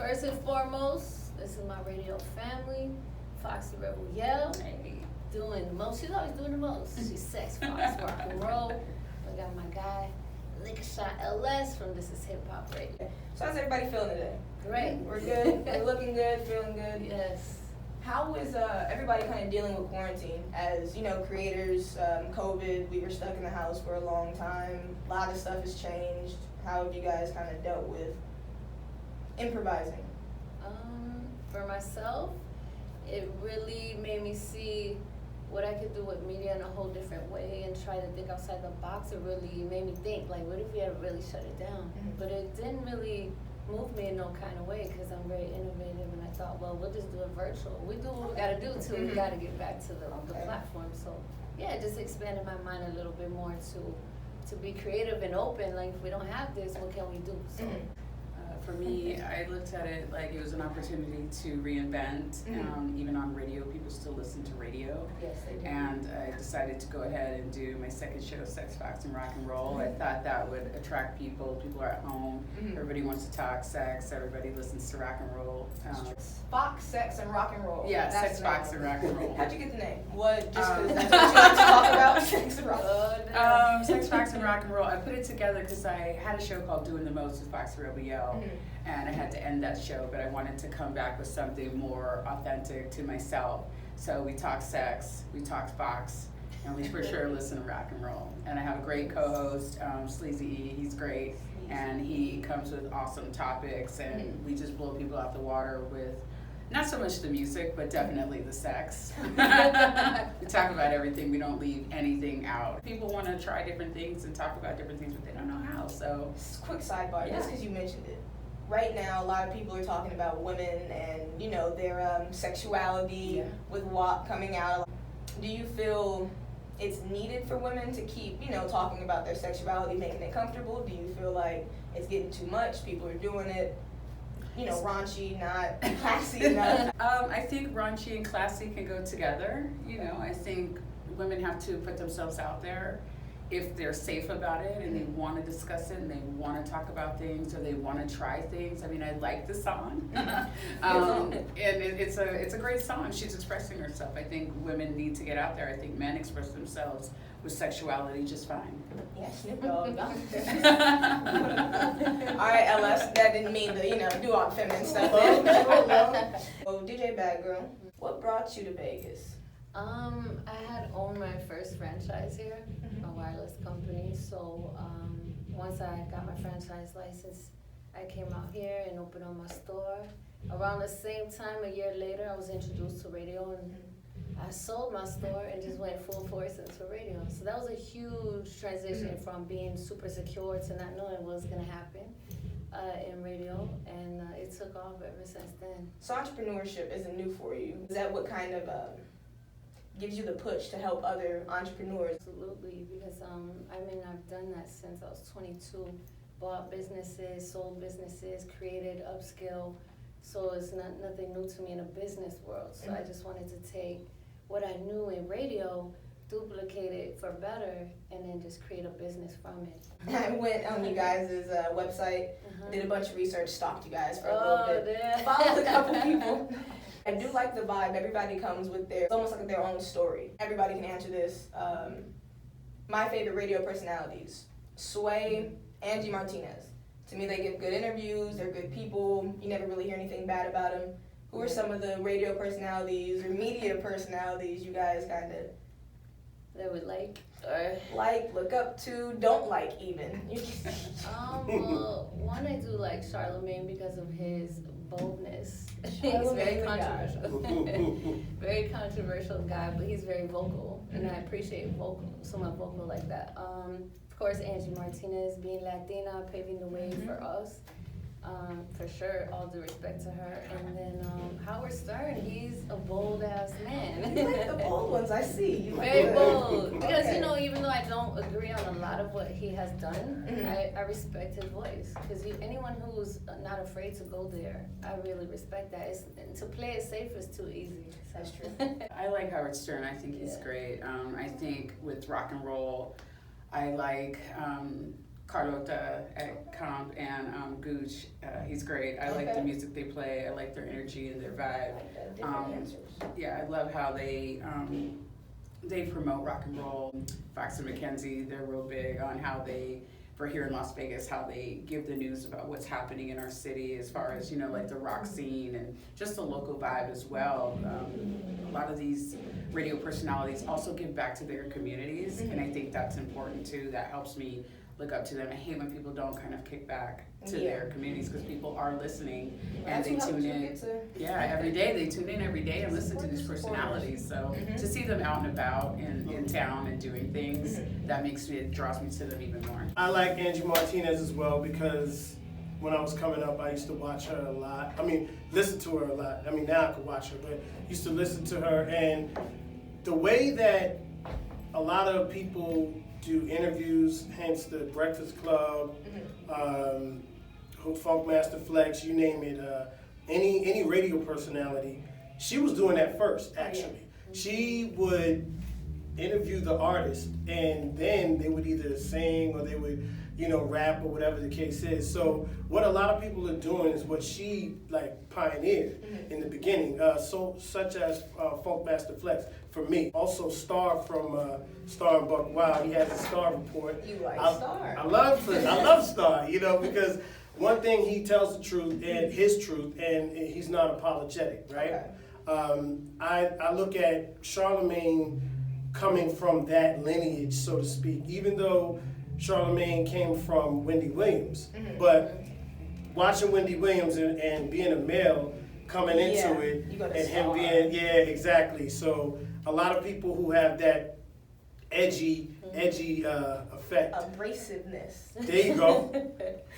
First and foremost, this is my radio family, Foxy LS. Hey. Doing the most. She's always doing the most. She's sex, fox, rock and roll. We got my guy, Foxy LS from This Is Hip Hop Radio. So how's everybody feeling today? Great. We're good. We're looking good, feeling good. Yes. How is everybody kind of dealing with quarantine? As you know, creators, COVID, we were stuck in the house for a long time. A lot of stuff has changed. How have you guys kind of dealt with improvising? For myself, it really made me see what I could do with media in a whole different way and try to think outside the box. It really made me think, like, what if we had really shut it down? Mm-hmm. But it didn't really move me in no kind of way because I'm very innovative, and I thought, well, we'll just do it virtual. We do what we got to do till we got to get back to the platform. So yeah, it just expanded my mind a little bit more to be creative and open. Like, if we don't have this, what can we do? So. For me, I looked at it like it was an opportunity to reinvent. Even on radio, people still listen to radio. Yes, they do. And I decided to go ahead and do my second show, Sex, Fox, and Rock and Roll. I thought that would attract people. People are at home. Everybody wants to talk sex. Everybody listens to rock and roll. Fox, sex, and rock and roll. Yeah, That's Sex, Fox, and Rock and Roll. How'd you get the name? What? Just because that's what you like to talk about? Sex and rock. Sex, Fox, and Rock and Roll. I put it together because I had a show called Doing the Most with Foxy LS. And I had to end that show, but I wanted to come back with something more authentic to myself. So we talk sex, we talk Fox, and we for sure listen to rock and roll. And I have a great co-host, Sleazy E. He's great, and he comes with awesome topics, and we just blow people out the water with not so much the music, but definitely the sex. We talk about everything. We don't leave anything out. People want to try different things and talk about different things, but they don't know how. So, quick sidebar, just because you mentioned it. Right now, a lot of people are talking about women and, you know, their sexuality with WAP coming out. Do you feel it's needed for women to keep, you know, talking about their sexuality, making it comfortable? Do you feel like it's getting too much? People are doing it, you know, raunchy, not classy enough? I think raunchy and classy can go together. You know, I think women have to put themselves out there if they're safe about it and they want to discuss it and they want to talk about things or they want to try things. I mean, I like the song, and it's a great song. She's expressing herself. I think women need to get out there. I think men express themselves with sexuality just fine. Yeah, Snoop Dogg. All right, LS, that didn't mean to, you know, do all the feminine stuff. So, DJ Bad Gyrl, what brought you to Vegas? I had owned my first franchise here, a wireless company. So once I got my franchise license, I came out here and opened up my store. Around the same time, a year later, I was introduced to radio, and I sold my store and just went full force into radio. So that was a huge transition from being super secure to not knowing what was going to happen in radio, and it took off ever since then. So entrepreneurship isn't new for you. Is that what kind of gives you the push to help other entrepreneurs? Absolutely, because I've done that since I was 22. Bought businesses, sold businesses, created, upskill. So it's nothing new to me in a business world. So I just wanted to take what I knew in radio, duplicate it for better, and then just create a business from it. I went on you guys' website, did a bunch of research, stalked you guys for a little bit, followed a couple people. I do like the vibe. Everybody comes with it's almost like their own story. Everybody can answer this. My favorite radio personalities, Sway, Angie Martinez. To me, they give good interviews. They're good people. You never really hear anything bad about them. Who are some of the radio personalities or media personalities you guys kind of that would like, look up to, don't like even? Well, one I do like Charlemagne because of his boldness. He's Charlemagne very controversial. Very controversial guy, but he's very vocal, and I appreciate someone vocal like that. Of course, Angie Martinez, being Latina, paving the way for us. For sure, all due respect to her. And then Howard Stern, he's a bold ass man. You like the bold ones, I see. You like very bold. Because, you know, even though I don't agree on a lot of what he has done, I respect his voice. Because anyone who's not afraid to go there, I really respect that. To play it safe is too easy. That's true. I like Howard Stern. I think he's great. I think with rock and roll, I like Carlota at Comp and Gooch. He's great. I like the music they play. I like their energy and their vibe. Yeah, I love how they promote rock and roll. Fox and Mackenzie, they're real big on how they, for here in Las Vegas, how they give the news about what's happening in our city as far as, like the rock scene and just the local vibe as well. A lot of these radio personalities also give back to their communities, and I think that's important too. That helps me look up to them. I hate when people don't kind of kick back to their communities, because people are listening and they tune in. Every day they tune in every day and listen to these personalities. So to see them out and about in town and doing things, it draws me to them even more. I like Angie Martinez as well, because when I was coming up, I used to watch her a lot. I mean, listen to her a lot. I mean, now I could watch her, but used to listen to her. And the way that a lot of people do interviews, hence the Breakfast Club, Funkmaster Flex, you name it, any radio personality, she was doing that first, actually. She would interview the artist, and then they would either sing or they would, rap or whatever the case is. So what a lot of people are doing is what she pioneered in the beginning, such as Funkmaster Flex for me. Also Star from Star and Buck Wild. He has a Star report. You like Star? I love Star, because one thing, he tells the truth and his truth, and he's not apologetic, right? Okay. I look at Charlemagne coming from that lineage, so to speak, even though Charlemagne came from Wendy Williams. But watching Wendy Williams and being a male coming into it, and him being, exactly. So a lot of people who have that edgy effect. Abrasiveness. There you go.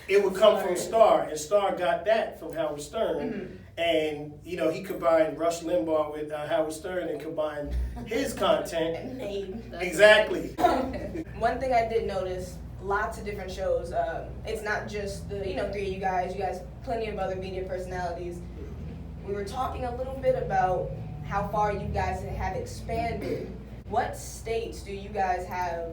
It would come from Star, and Star got that from Howard Stern. And, he combined Rush Limbaugh with Howard Stern and combined his content. Exactly. One thing I did notice, lots of different shows. It's not just the, three of you guys, plenty of other media personalities. We were talking a little bit about how far you guys have expanded. What states do you guys have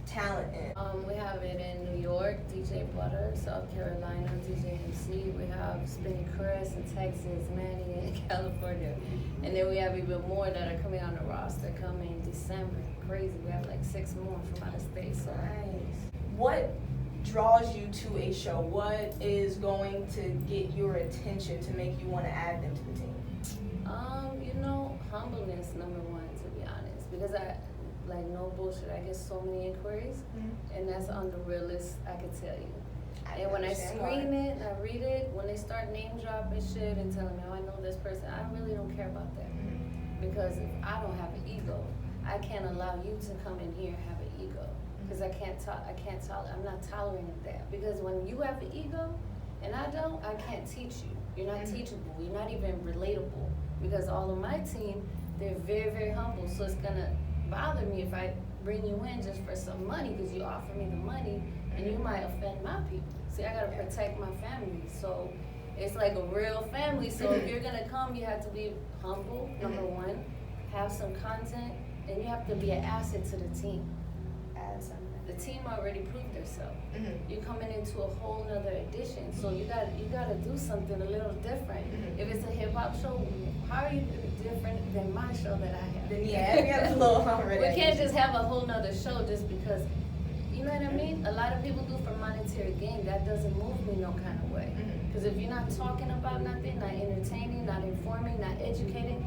talent in? We have it in New York, DJ Butter, South Carolina, DJ MC. We have Spinny Chris in Texas, Manny in California. And then we have even more that are coming on the roster coming December. Crazy, we have 6 more from out of state. So nice. What draws you to a show? What is going to get your attention to make you want to add them to the team? Humbleness, number one, to be honest. Because no bullshit, I get so many inquiries, and that's on the realest, I can tell you. And when I screen it, I read it, when they start name dropping shit and telling me, I know this person, I really don't care about that. Because if I don't have an ego, I can't allow you to come in here and have an ego. Because I'm not tolerating that. Because when you have an ego, and I don't, I can't teach you. You're not teachable, you're not even relatable. Because all of my team, they're very, very humble, so it's gonna bother me if I bring you in just for some money, because you offer me the money and you might offend my people. See, I gotta protect my family, so it's like a real family. So if you're gonna come, you have to be humble, number one, have some content, and you have to be an asset to the team. Add something. The team already proved themselves. You're coming into a whole nother edition, so you gotta do something a little different. If it's a hip hop show, how are you different than my show that I have? Then we got a little already. We can't just have a whole nother show just because, you know what I mean? A lot of people do for monetary gain. That doesn't move me no kind of way. Because if you're not talking about nothing, not entertaining, not informing, not educating,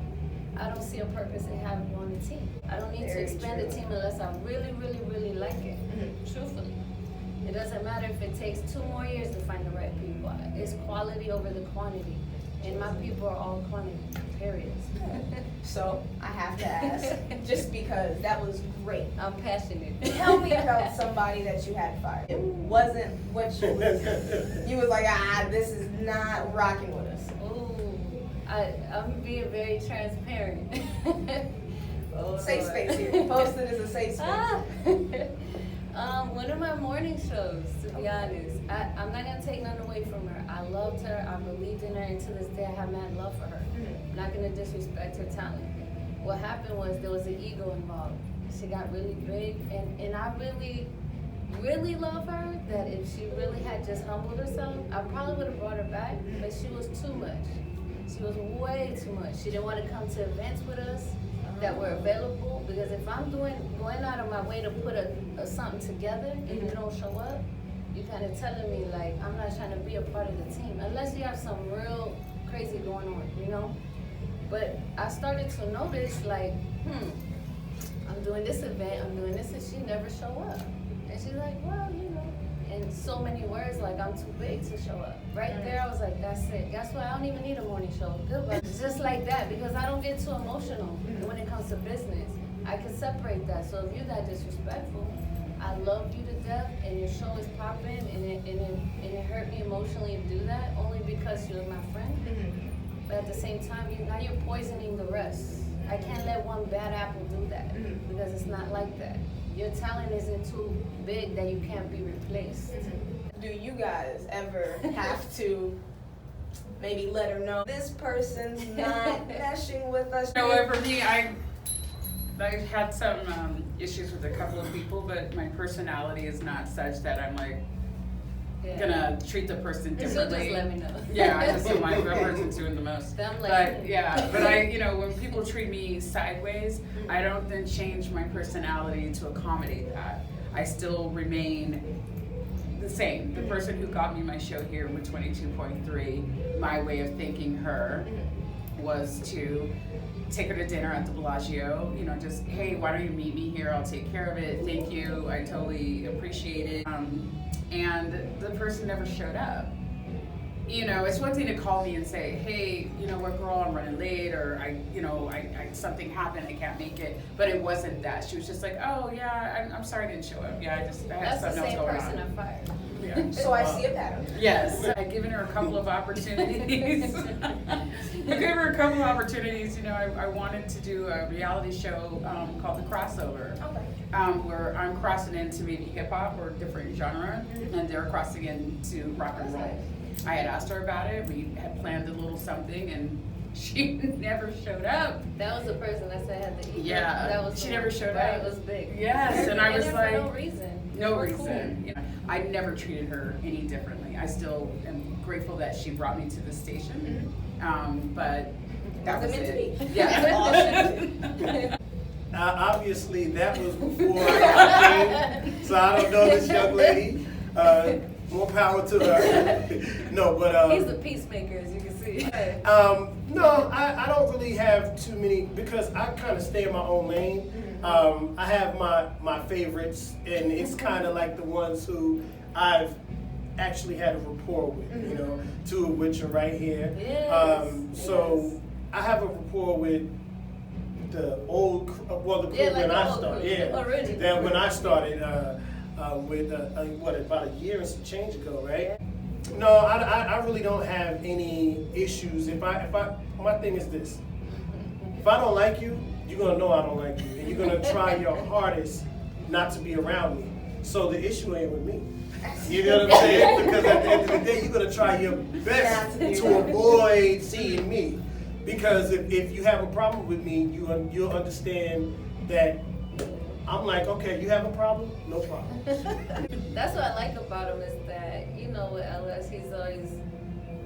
I don't see a purpose in having you on the team. I don't need to expand the team unless I really, really, really like it. Truthfully. It doesn't matter if it takes 2 more years to find the right people. It's quality over the quantity. And my people are all quantity, period. So I have to ask, just because that was great. I'm passionate. Tell me about somebody that you had fired. It wasn't what you was like, this is not rocking with us. Ooh, I'm being very transparent. Safe space here. Posted as a safe space. One of my morning shows, to be honest. I'm not gonna take none away from her. I loved her, I believed in her, and to this day I have mad love for her. I'm not gonna disrespect her talent. What happened was there was an ego involved. She got really big, and I really really love her, that if she really had just humbled herself, I probably would have brought her back, but she was too much. She was way too much. She didn't want to come to events with us that were available, because if I'm going out of my way to put a something together and you don't show up, you're kind of telling me like I'm not trying to be a part of the team, unless you have some real crazy going on, you know? But I started to notice like, I'm doing this event, I'm doing this, and she never show up. And she's like, well, you know, in so many words, like I'm too big to show up. Right there, I was like, that's it. That's why I don't even need a morning show. Goodbye. Just like that, because I don't get too emotional when it comes to business. I can separate that. So if you're that disrespectful, I love you to death, and your show is popping, and it hurt me emotionally to do that, only because you're my friend. But at the same time, now you're poisoning the rest. I can't let one bad apple do that, because it's not like that. Your talent isn't too big that you can't be replaced. Do you guys ever have to maybe let her know this person's not meshing with us? You know, for me, I've had some issues with a couple of people, but my personality is not such that I'm like gonna treat the person differently. So just let me know. Yeah, I just feel like that person's doing the most. Like, but yeah, but I, you know, when people treat me sideways, I don't then change my personality to accommodate that. I still remain the same. The person who got me my show here with 22.3, my way of thanking her was to take her to dinner at the Bellagio, you know, just, hey, why don't you meet me here? I'll take care of it. Thank you. I totally appreciate it. And the person never showed up. You know, it's one thing to call me and say, hey, you know what, girl, I'm running late, or I something happened, I can't make it. But it wasn't that. She was just like, oh yeah, I'm sorry I didn't show up. Yeah, I had something else going on. That's the same person I fired. Yeah. So I see a pattern. Yes, I've given her a couple of opportunities. I gave her a couple of opportunities. You know, I wanted to do a reality show called The Crossover, where I'm crossing into maybe hip hop or different genre, and they're crossing into rock and roll. I had asked her about it. We had planned a little something, and she never showed up. That was the person that said had the ego. Yeah, that was she never showed up. It was big. Yes, and I was like, for no reason. No reason. You know, I never treated her any differently. I still am grateful that she brought me to the station. But that was it. Yeah. Obviously, that was before I came, so I don't know this young lady. More power to her. No, but he's a peacemaker, as you can see. No, I don't really have too many, because I kind of stay in my own lane. I have my favorites, and it's kind of like the ones who I've actually had a rapport with, you know, two of which are right here. So I have a rapport with the old, the crew when I started. Then when I started with about a year and some change ago, right? No, I really don't have any issues. My thing is this: if I don't like you, you're gonna know I don't like you, and you're gonna try your hardest not to be around me. So the issue ain't with me. You know what I'm saying? Because at the end of the day, you're gonna try your best to avoid seeing me. Because if you have a problem with me, you'll understand that I'm like, okay, you have a problem? No problem. That's what I like about him, is that, you know, with LS, he's always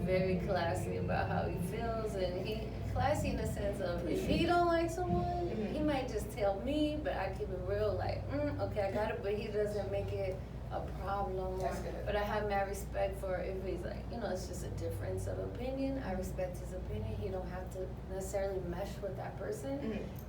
very classy about how he feels, and he classy in the sense of if he don't like someone, he might just tell me, but I keep it real, like, okay, I got it, but he doesn't make it a problem. But I have mad respect for if he's like, you know, it's just a difference of opinion. I respect his opinion. He don't have to necessarily mesh with that person,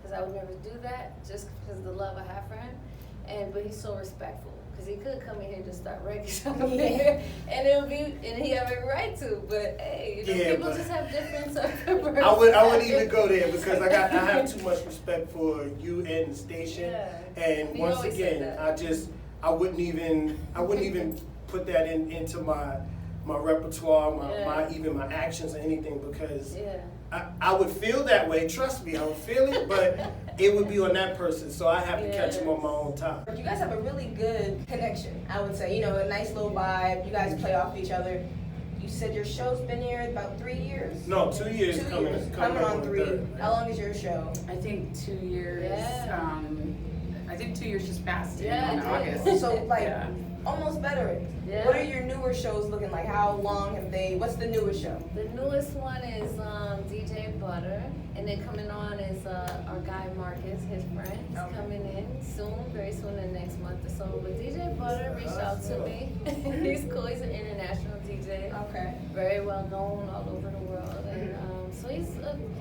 because I would never do that, just because of the love I have for him. But he's so respectful, because he could come in here and just start wrecking something here, and it would be, and he have every right to. But hey, you know, people just have difference of personality. I wouldn't even go there, because I have too much respect for you and the station. And once again, I wouldn't even put that into my repertoire, even my actions or anything, because I would feel that way. Trust me, I would feel it, but it would be on that person, so I have to catch him on my own time. You guys have a really good connection, I would say. You know, a nice little vibe. You guys play off each other. You said your show's been here about 3 years? No, 2 years. Coming on 3. third. How long is your show? I think 2 years. I think 2 years just passed in Yeah, August. So like Yeah. almost veterans. Yeah. What are your newer shows looking like? How long have they? What's the newest show? The newest one is DJ Butter, and then coming on is our guy Marcus, his friend. He's Okay. coming in soon, very soon, in the next month or so. But DJ Butter reached out to me. He's cool. He's an international DJ, Okay. very well known all over the world, and so he's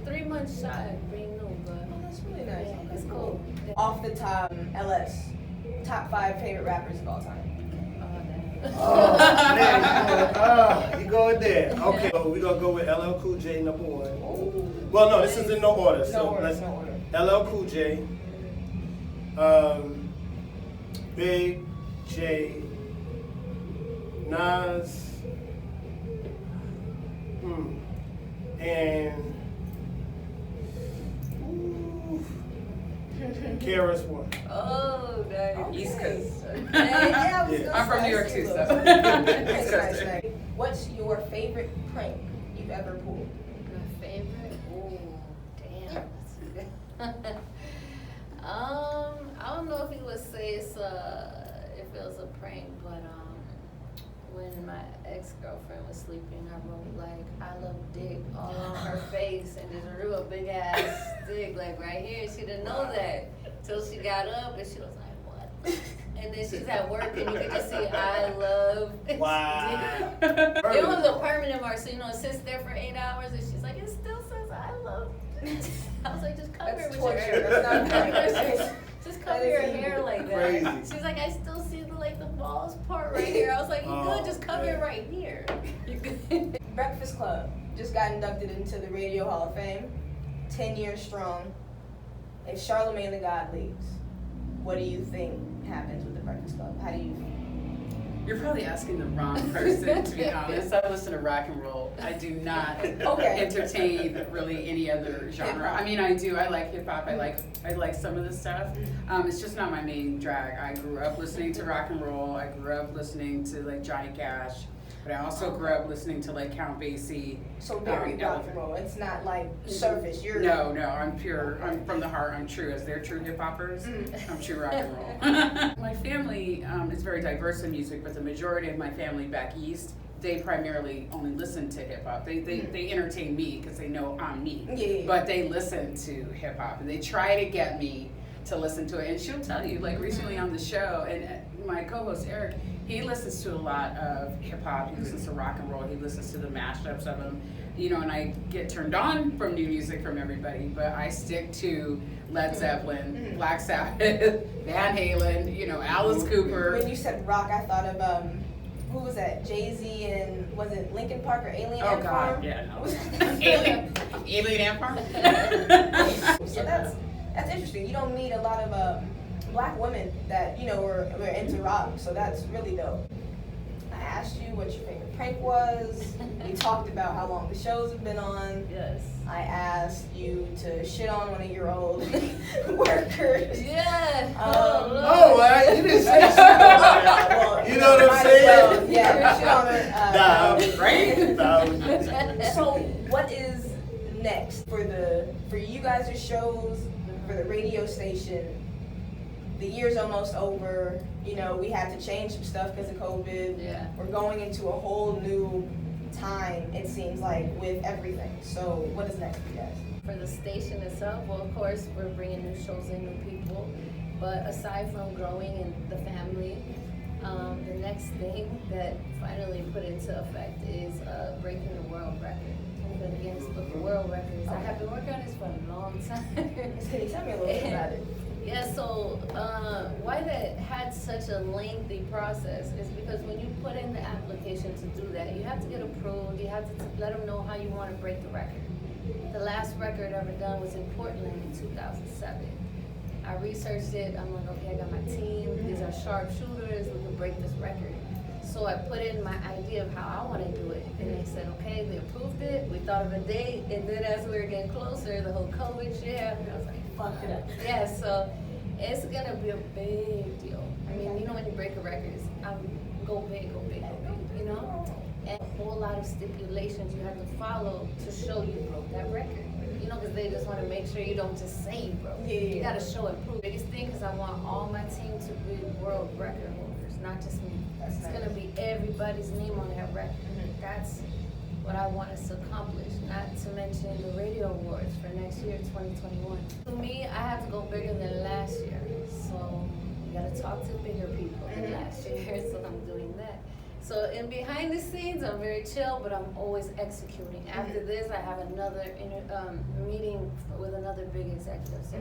3 months shy of being new, but Oh, that's really nice. yeah, Okay, it's cool. Yeah. Off the top, LS, top 5 favorite rappers of all time. Oh, man, you going there. Okay, so we're going to go with LL Cool J, number 1. Well, no, this is in no order. So let's no order. LL Cool J, Big J, Nas, and KRS-One. Oh, nice. East Coast. Yeah, I was Yeah. gonna I'm from say, New York I see too, you so. look. East Nice, Coast. nice. What's your favorite prank you've ever pulled? My favorite? Oh, damn. I don't know if you would say if it was a prank, but when my ex-girlfriend was sleeping, I wrote like "I love dick" all on her face and just drew a big ass dick like right here. She didn't know that till she got up and she was like, "What?" And then she's at work and you can just see "I love." Wow. It was a permanent mark, so it sits there for 8 hours, and she's like, it still says "I love." I was like, just cover That's it with torture. your hair. That's not prank. Just cover your hair like that. Crazy. She's like, I still see the balls part right here. I was like, you good? Just cover it right here. You good? Breakfast Club just got inducted into the Radio Hall of Fame, 10 years strong. If Charlamagne the God leaves, what do you think happens with the Breakfast Club? How do you? You're probably asking the wrong person, to be honest. I listen to rock and roll. I do not Okay. entertain really any other genre. I mean, I do. I like hip hop. I like some of the stuff. It's just not my main drag. I grew up listening to rock and roll. I grew up listening to like Johnny Cash, but I also grew up listening to like Count Basie. So very rock and roll. It's not like surface. You're No, I'm pure. I'm from the heart. I'm true. As they're true hip hoppers, I'm true rock and roll. My family is very diverse in music, but the majority of my family back east, they primarily only listen to hip hop. They entertain me because they know I'm me. Yeah. But they listen to hip hop and they try to get me to listen to it. And she'll tell you, like recently on the show, and my co-host Eric, he listens to a lot of hip hop. He listens to rock and roll. He listens to the mashups of them. And I get turned on from new music from everybody, but I stick to Led Zeppelin, Black Sabbath, Van Halen, Alice Cooper. When you said rock, I thought of who was that? Jay-Z and was it Linkin Park or Alien Oh Ant God, Farm? yeah, no. Alien Ant Farm? So that's interesting. You don't meet a lot of black women that were into rock, so that's really dope. I asked you what your favorite prank was. We talked about how long the shows have been on. Yes. I asked you to shit on one of your old workers. Yeah. You didn't say shit. Well, You know what I'm might as saying? well. Yeah, shit on her. Right? So what is next for you guys' shows, for the radio station? The year's almost over. We had to change some stuff because of COVID. Yeah. We're going into a whole new time, it seems like, with everything. So what is next for you guys? For the station itself, well, of course, we're bringing new shows in, new people. But aside from growing in the family, the next thing that finally put into effect is breaking the world record. For the Guinness Book of World Records. I have been working on this for a long time. Can you tell me a little bit about it? Yeah, so why that had such a lengthy process is because when you put in the application to do that, you have to get approved, you have to let them know how you want to break the record. The last record ever done was in Portland in 2007. I researched it, I'm like, okay, I got my team, these are sharpshooters, we can break this record. So I put in my idea of how I want to do it, and they said, okay, they approved it, we thought of a date, and then as we were getting closer, the whole COVID shit happened, I was like, fuck it up. Yeah, so it's gonna be a big deal. I mean, when you break a record, it's go big, and a whole lot of stipulations you have to follow to show you broke that record. you know, because they just want to make sure you don't just say you broke. Yeah. You got to show and prove. Biggest thing, because I want all my team to be world record holders, not just me. That's It's nice. going to be everybody's name on that record. That's what I want us to accomplish, not to mention the radio awards for next year, 2021. For me, I have to go bigger than last year. So you got to talk to bigger people than last year, so I'm doing that. So in behind the scenes, I'm very chill, but I'm always executing. After this, I have another meeting with another big executive. So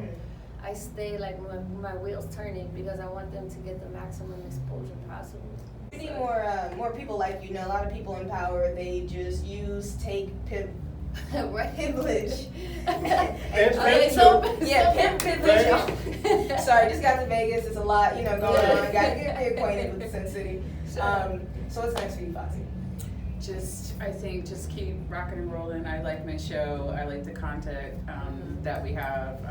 I stay like my wheels turning because I want them to get the maximum exposure possible. We need more people like you. Know a lot of people in power. They just use, take, pimp, privilege. Privilege. Sorry, just got to Vegas. It's a lot, you know, going on. Got to get acquainted with Sin City. So what's next for you, Foxy? I think just keep rocking and rolling. I like my show. I like the content that we have.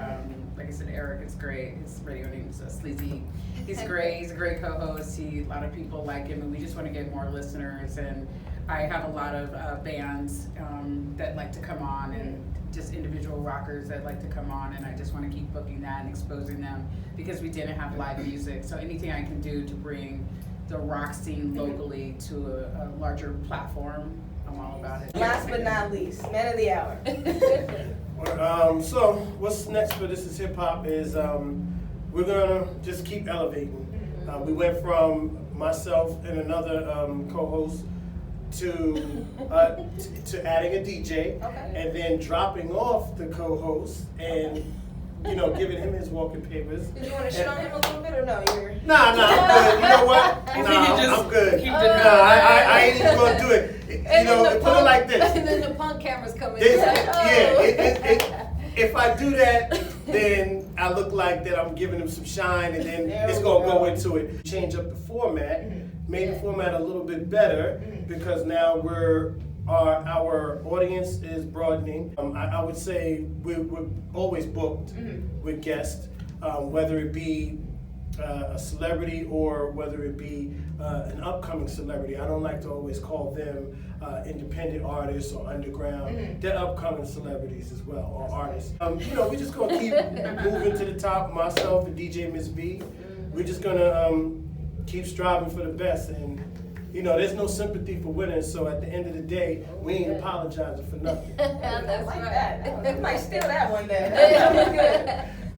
Like I said, Eric is great. His radio name is Sleazy. He's great. He's a great co-host. A lot of people like him, and we just want to get more listeners. And I have a lot of bands that like to come on, and just individual rockers that like to come on, and I just want to keep booking that and exposing them because we didn't have live music. So anything I can do to bring the rock scene locally to a larger platform, I'm all about it. Last but not least, man of the hour. So what's next for This Is Hip Hop is we're gonna just keep elevating. We went from myself and another co-host to adding a DJ, and then dropping off the co-host and giving him his walking papers. Did you want to shit on him a little bit or no? Nah, I'm good. You know what? I'm good. I ain't even gonna do it. Put it like this. And then the punk cameras come in. If I do that, then I look like that I'm giving him some shine, and then it's gonna go into it. Change up the format, made the format a little bit better because now our audience is broadening. I would say we're always booked with guests, whether it be a celebrity or whether it be an upcoming celebrity. I don't like to always call them independent artists or underground. They're upcoming celebrities as well, or artists. We're just gonna keep moving to the top. Myself and DJ Miss B, we're just gonna keep striving for the best, and there's no sympathy for winners. So at the end of the day, we ain't apologizing for nothing. That's I like right. that. I might steal that one day. That was good.